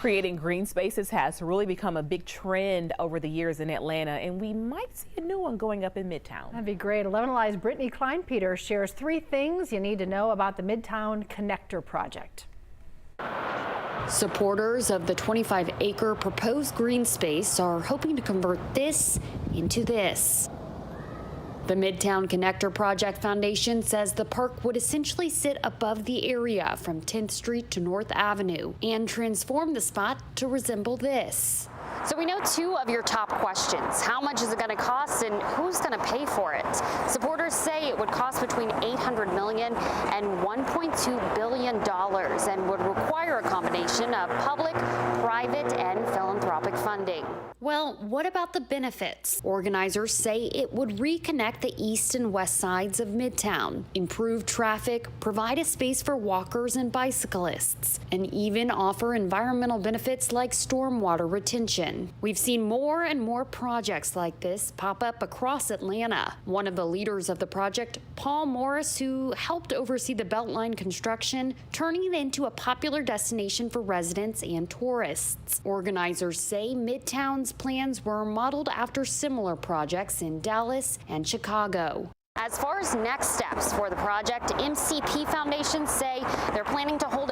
Creating green spaces has really become a big trend over the years in Atlanta, and we might see a new one going up in Midtown. That'd be great. 11 Alive's Brittany Klein-Peter shares 3 things you need to know about the Midtown Connector project. Supporters of the 25-acre proposed green space are hoping to convert this into this. The Midtown Connector Project Foundation says the park would essentially sit above the area from 10th Street to North Avenue and transform the spot to resemble this. So we know 2 of your top questions. How much is it going to cost and who's going to pay for it? Supporters say it would cost between $800 million and $1.2 billion and would require a combination of public, private, and philanthropic funding. Well, what about the benefits? Organizers say it would reconnect the east and west sides of Midtown, improve traffic, provide a space for walkers and bicyclists, and even offer environmental benefits like stormwater retention. We've seen more and more projects like this pop up across Atlanta. One of the leaders of the project, Paul Morris, who helped oversee the Beltline construction, turning it into a popular destination for residents and tourists. Organizers say Midtown's plans were modeled after similar projects in Dallas and Chicago. As far as next steps for the project, MCP Foundation say they're planning to hold